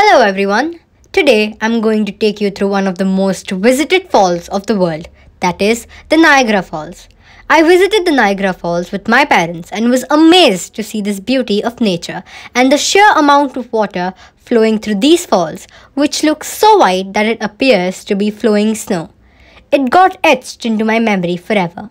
Hello everyone. Today I'm going to take you through one of the most visited falls of the world, that is the Niagara Falls. I visited the Niagara Falls with my parents and was amazed to see this beauty of nature and the sheer amount of water flowing through these falls, which look so white that it appears to be flowing snow. It got etched into my memory forever.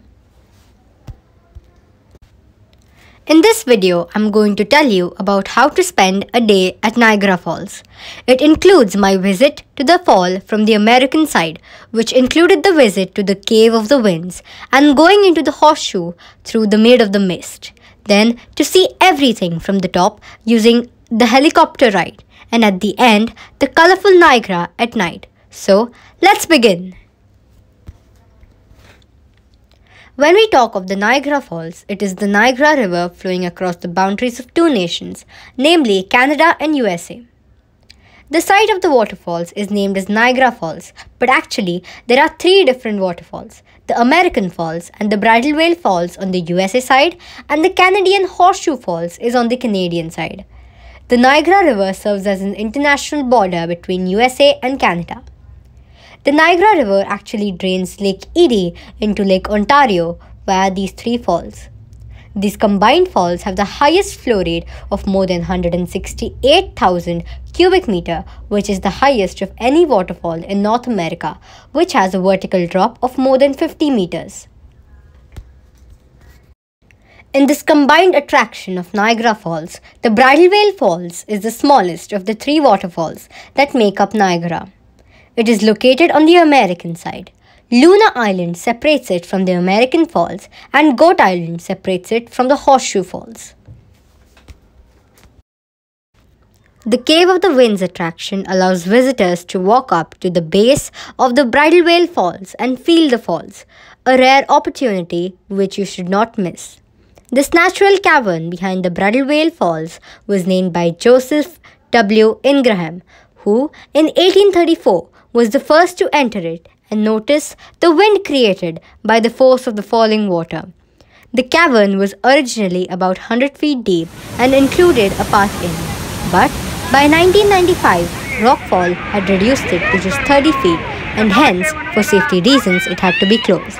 In this video, I'm going to tell you about how to spend a day at Niagara Falls. It includes my visit to the fall from the American side, which included the visit to the Cave of the Winds and going into the horseshoe through the Maid of the Mist. Then to see everything from the top using the helicopter ride, and at the end, the colorful Niagara at night. So, let's begin. When we talk of the Niagara Falls, it is the Niagara River flowing across the boundaries of two nations, namely Canada and USA. The site of the waterfalls is named as Niagara Falls, but actually there are three different waterfalls: the American Falls and the Bridal Veil Falls on the USA side, and the Canadian Horseshoe Falls is on the Canadian side. The Niagara River serves as an international border between USA and Canada. The Niagara River actually drains Lake Erie into Lake Ontario via these three falls. These combined falls have the highest flow rate of more than 168,000 cubic meter, which is the highest of any waterfall in North America, which has a vertical drop of more than 50 meters. In this combined attraction of Niagara Falls, the Bridal Veil Falls is the smallest of the three waterfalls that make up Niagara. It is located on the American side. Luna Island separates it from the American Falls, and Goat Island separates it from the Horseshoe Falls. The Cave of the Winds attraction allows visitors to walk up to the base of the Bridal Veil Falls and feel the falls, a rare opportunity which you should not miss. This natural cavern behind the Bridal Veil Falls was named by Joseph W. Ingraham, who in 1834 was the first to enter it and notice the wind created by the force of the falling water. The cavern was originally about 100 feet deep and included a path in, but by 1995, rockfall had reduced it to just 30 feet and hence, for safety reasons, it had to be closed.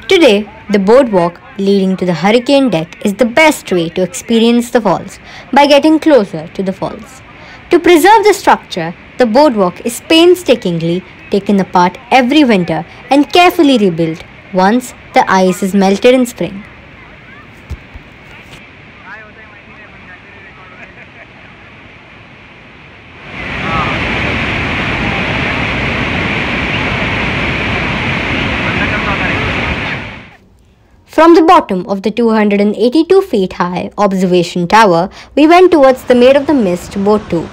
Today, the boardwalk leading to the hurricane deck is the best way to experience the falls by getting closer to the falls. To preserve the structure, the boardwalk is painstakingly taken apart every winter and carefully rebuilt once the ice is melted in spring. From the bottom of the 282 feet high observation tower, we went towards the Maid of the Mist boat tour,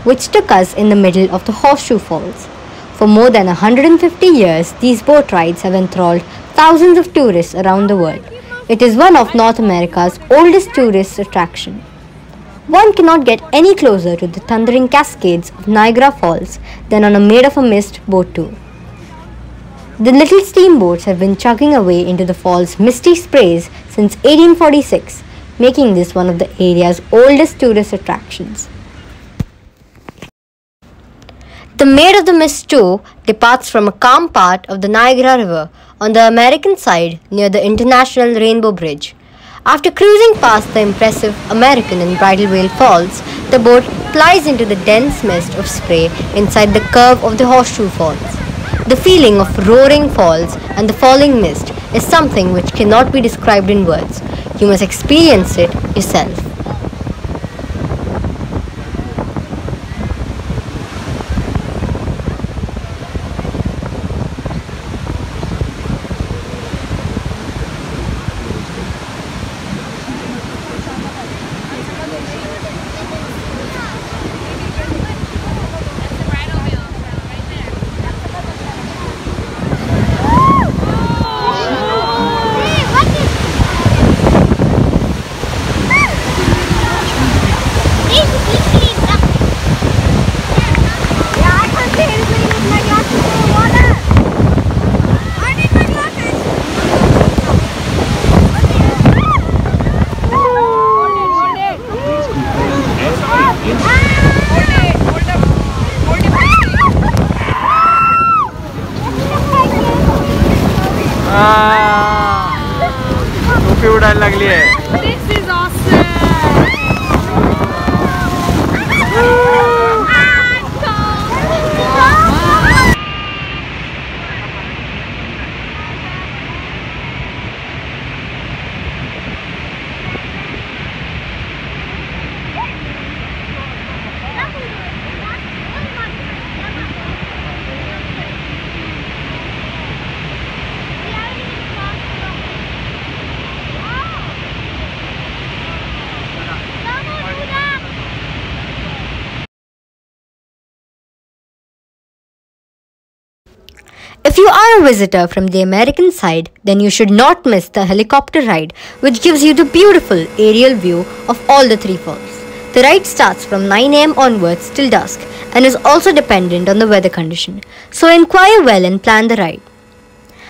which took us in the middle of the Horseshoe Falls. For more than 150 years, these boat rides have enthralled thousands of tourists around the world. It is one of North America's oldest tourist attractions. One cannot get any closer to the thundering cascades of Niagara Falls than on a Maid of a Mist boat tour. The little steamboats have been chugging away into the fall's misty sprays since 1846, making this one of the area's oldest tourist attractions. The Maid of the Mist tour departs from a calm part of the Niagara River on the American side near the International Rainbow Bridge. After cruising past the impressive American and Bridal Veil Falls, the boat plies into the dense mist of spray inside the curve of the Horseshoe Falls. The feeling of roaring falls and the falling mist is something which cannot be described in words. You must experience it yourself. उड़ाने लगली है। This is awesome. If you are a visitor from the American side, then you should not miss the helicopter ride, which gives you the beautiful aerial view of all the three falls. The ride starts from 9 am onwards till dusk and is also dependent on the weather condition, so inquire well and plan the ride.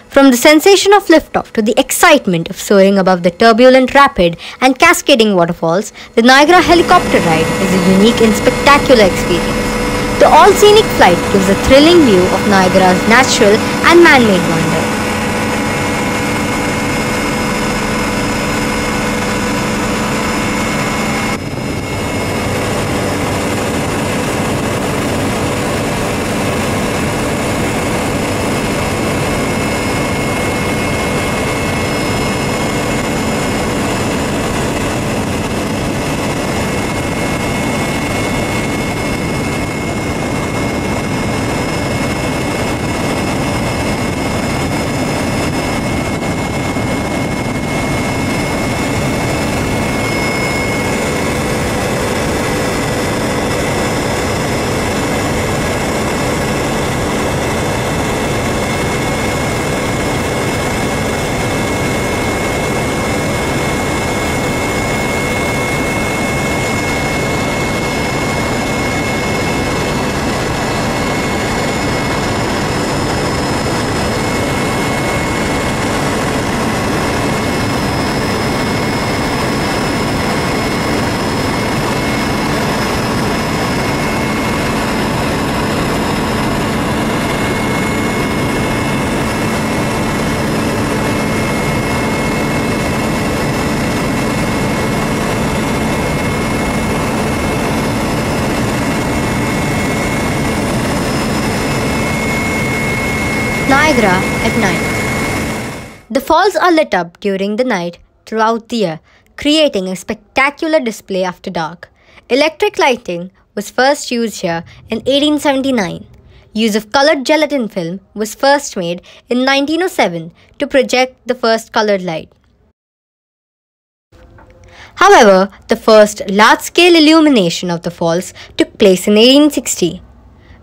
From the sensation of liftoff to the excitement of soaring above the turbulent, rapid, and cascading waterfalls, the Niagara helicopter ride is a unique and spectacular experience. The all-scenic flight gives a thrilling view of Niagara's natural and man-made wonder. Niagara at night. The falls are lit up during the night throughout the year, creating a spectacular display after dark. Electric lighting was first used here in 1879. Use of colored gelatin film was first made in 1907 to project the first colored light. However, the first large-scale illumination of the falls took place in 1860,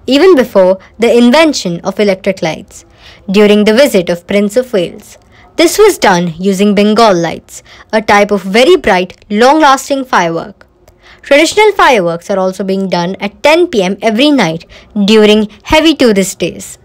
even before the invention of electric lights, during the visit of Prince of Wales. This was done using Bengal lights, a type of very bright, long-lasting firework. Traditional fireworks are also being done at 10 p.m. every night during heavy tourist days.